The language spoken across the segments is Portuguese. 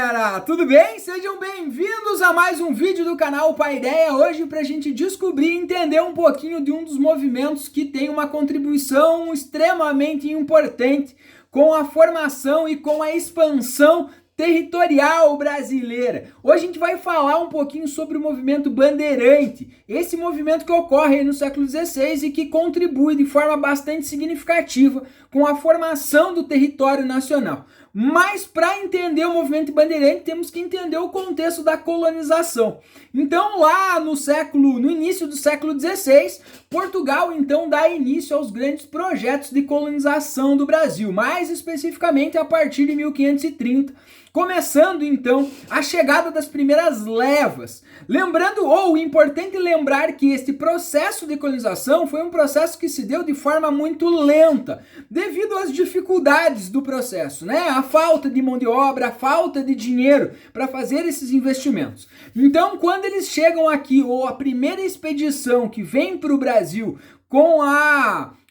galera, tudo bem? Sejam bem-vindos a mais um vídeo do canal Paideia. Hoje para a gente descobrir e entender um pouquinho de um dos movimentos que tem uma contribuição extremamente importante com a formação e com a expansão territorial brasileira. Hoje a gente vai falar um pouquinho sobre o movimento bandeirante, esse movimento que ocorre aí no século XVI e que contribui de forma bastante significativa com a formação do território nacional. Mas para entender o movimento bandeirante temos que entender o contexto da colonização. Então lá no início do século XVI, Portugal então dá início aos grandes projetos de colonização do Brasil, mais especificamente a partir de 1530, começando então a chegada das primeiras levas. Importante lembrar que este processo de colonização foi um processo que se deu de forma muito lenta, devido às dificuldades do processo, né? A falta de mão de obra, a falta de dinheiro para fazer esses investimentos. Então, quando eles chegam aqui, ou a primeira expedição que vem para o Brasil com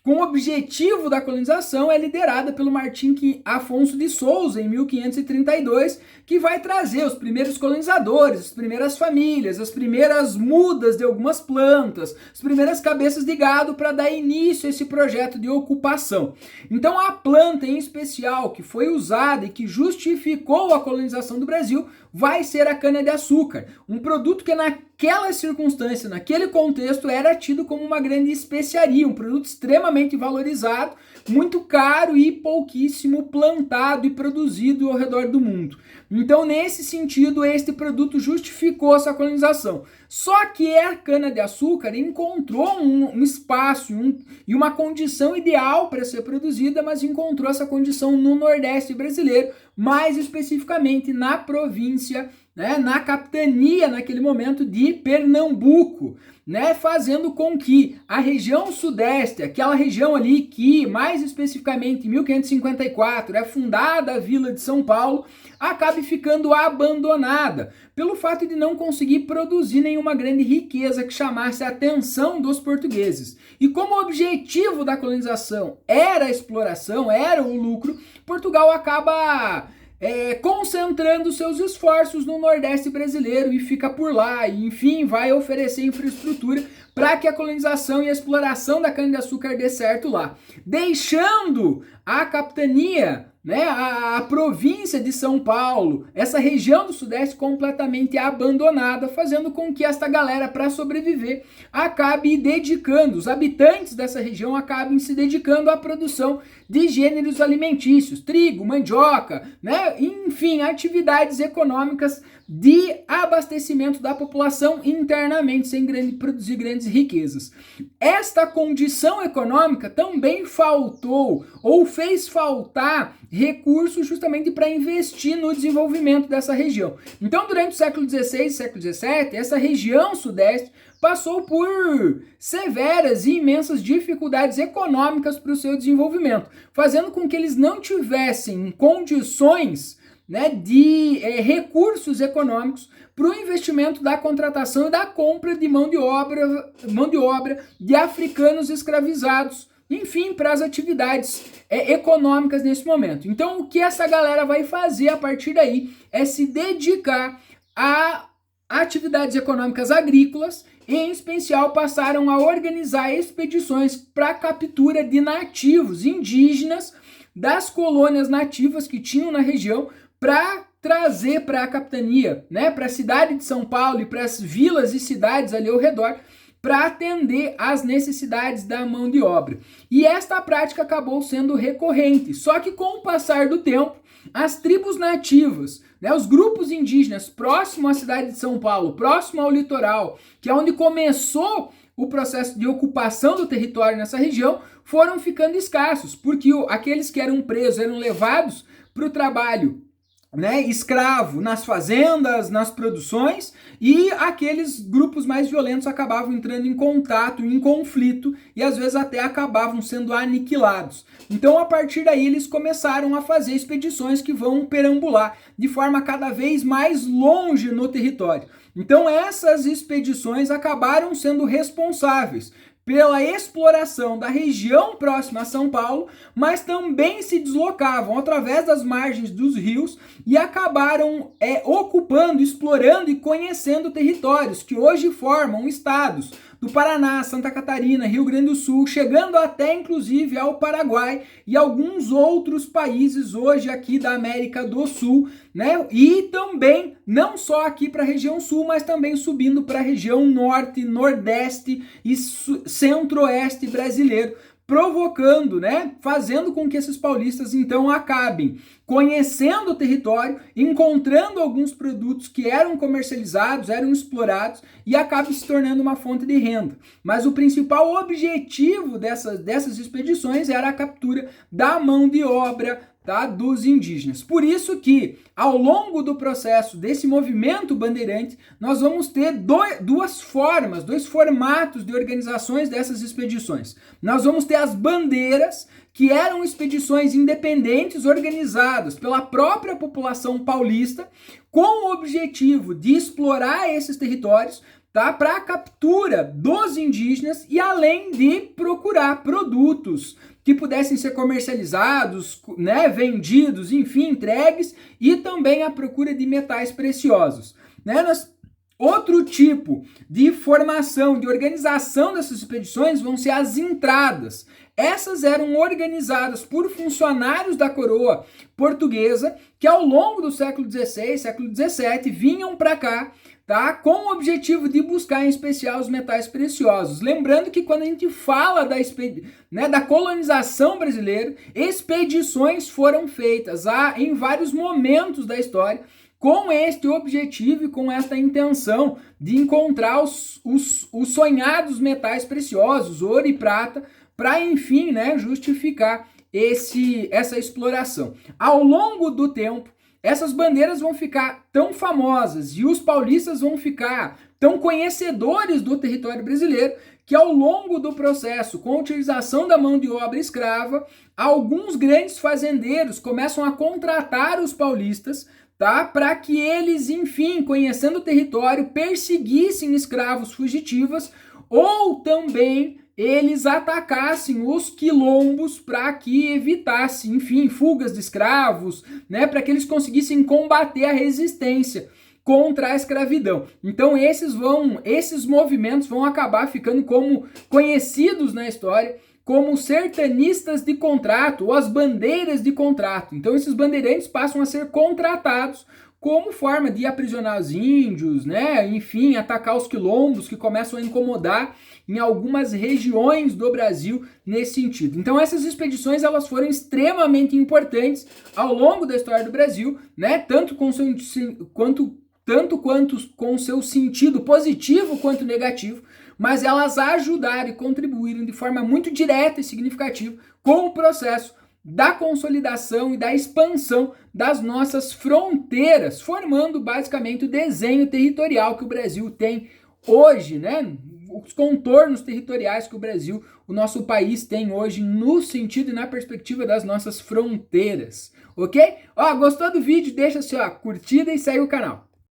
o objetivo da colonização é liderada pelo Martim Afonso de Souza, em 1532, que vai trazer os primeiros colonizadores, as primeiras famílias, as primeiras mudas de algumas plantas, as primeiras cabeças de gado para dar início a esse projeto de ocupação. Então a planta em especial que foi usada e que justificou a colonização do Brasil vai ser a cana-de-açúcar, um produto que naquela circunstância, naquele contexto, era tido como uma grande especiaria, um produto extremamente valorizado, muito caro e pouquíssimo plantado e produzido ao redor do mundo. Então, nesse sentido, este produto justificou essa colonização. Só que a cana-de-açúcar encontrou um espaço e uma condição ideal para ser produzida, mas encontrou essa condição no Nordeste brasileiro, mais especificamente na província, na capitania naquele momento de Pernambuco, fazendo com que a região sudeste, aquela região ali que mais especificamente em 1554 é fundada a Vila de São Paulo, acabe ficando abandonada pelo fato de não conseguir produzir nenhuma grande riqueza que chamasse a atenção dos portugueses. E como o objetivo da colonização era a exploração, era o lucro, Portugal acaba concentrando seus esforços no Nordeste brasileiro e fica por lá, e enfim, vai oferecer infraestrutura para que a colonização e a exploração da cana-de-açúcar dê certo lá, deixando a capitania, a província de São Paulo, essa região do Sudeste completamente abandonada, fazendo com que esta galera, para sobreviver, acabe dedicando, os habitantes dessa região acabem se dedicando à produção de gêneros alimentícios, trigo, mandioca, enfim, atividades econômicas de abastecimento da população internamente, sem produzir grandes riquezas. Esta condição econômica também faltou, ou fez faltar, recursos justamente para investir no desenvolvimento dessa região. Então, durante o século XVI e século XVII, essa região sudeste passou por severas e imensas dificuldades econômicas para o seu desenvolvimento, fazendo com que eles não tivessem condições de recursos econômicos para o investimento da contratação e da compra de mão de obra de africanos escravizados, enfim, para as atividades econômicas nesse momento. Então, o que essa galera vai fazer a partir daí é se dedicar a atividades econômicas agrícolas, e em especial passaram a organizar expedições para a captura de nativos indígenas das colônias nativas que tinham na região, para trazer para a capitania, para a cidade de São Paulo e para as vilas e cidades ali ao redor, para atender às necessidades da mão de obra. E esta prática acabou sendo recorrente, só que com o passar do tempo, as tribos nativas, os grupos indígenas próximo à cidade de São Paulo, próximo ao litoral, que é onde começou o processo de ocupação do território nessa região, foram ficando escassos, porque aqueles que eram presos eram levados para o trabalho escravo nas fazendas, nas produções, e aqueles grupos mais violentos acabavam entrando em contato, em conflito, e às vezes até acabavam sendo aniquilados. Então, a partir daí, eles começaram a fazer expedições que vão perambular de forma cada vez mais longe no território. Então, essas expedições acabaram sendo responsáveis pela exploração da região próxima a São Paulo, mas também se deslocavam através das margens dos rios e acabaram ocupando, explorando e conhecendo territórios que hoje formam estados do Paraná, Santa Catarina, Rio Grande do Sul, chegando até inclusive ao Paraguai e alguns outros países hoje aqui da América do Sul, né? E também não só aqui para a região sul, mas também subindo para a região norte, nordeste e centro-oeste brasileiro, provocando, né, fazendo com que esses paulistas então acabem conhecendo o território, encontrando alguns produtos que eram comercializados, eram explorados e acabem se tornando uma fonte de renda. Mas o principal objetivo dessas expedições era a captura da mão de obra, tá, dos indígenas. Por isso que, ao longo do processo desse movimento bandeirante, nós vamos ter dois formatos de organizações dessas expedições. Nós vamos ter as bandeiras, que eram expedições independentes organizadas pela própria população paulista, com o objetivo de explorar esses territórios, tá, para a captura dos indígenas e além de procurar produtos que pudessem ser comercializados, né, vendidos, enfim, entregues, e também a procura de metais preciosos, né? Outro tipo de formação, de organização dessas expedições vão ser as entradas. Essas eram organizadas por funcionários da coroa portuguesa que ao longo do século XVI, século XVII, vinham para cá, tá, com o objetivo de buscar em especial os metais preciosos. Lembrando que quando a gente fala da colonização brasileira, expedições foram feitas em vários momentos da história, com este objetivo e com esta intenção de encontrar os sonhados metais preciosos, ouro e prata, para enfim, né, justificar essa exploração. Ao longo do tempo, essas bandeiras vão ficar tão famosas e os paulistas vão ficar tão conhecedores do território brasileiro que ao longo do processo, com a utilização da mão de obra escrava, alguns grandes fazendeiros começam a contratar os paulistas, tá, para que eles, enfim, conhecendo o território, perseguissem escravos fugitivos ou também eles atacassem os quilombos para que evitassem, enfim, fugas de escravos, né, para que eles conseguissem combater a resistência contra a escravidão. Então esses movimentos vão acabar ficando como conhecidos na história como sertanistas de contrato ou as bandeiras de contrato. Então esses bandeirantes passam a ser contratados como forma de aprisionar os índios, né? Enfim, atacar os quilombos que começam a incomodar em algumas regiões do Brasil nesse sentido. Então essas expedições elas foram extremamente importantes ao longo da história do Brasil, né? Tanto com seu sentido positivo quanto negativo, mas elas ajudaram e contribuíram de forma muito direta e significativa com o processo da consolidação e da expansão das nossas fronteiras, formando basicamente o desenho territorial que o Brasil tem hoje, né? Os contornos territoriais que o nosso país tem hoje no sentido e na perspectiva das nossas fronteiras, ok? Ó, gostou do vídeo? Deixa sua curtida e segue o canal.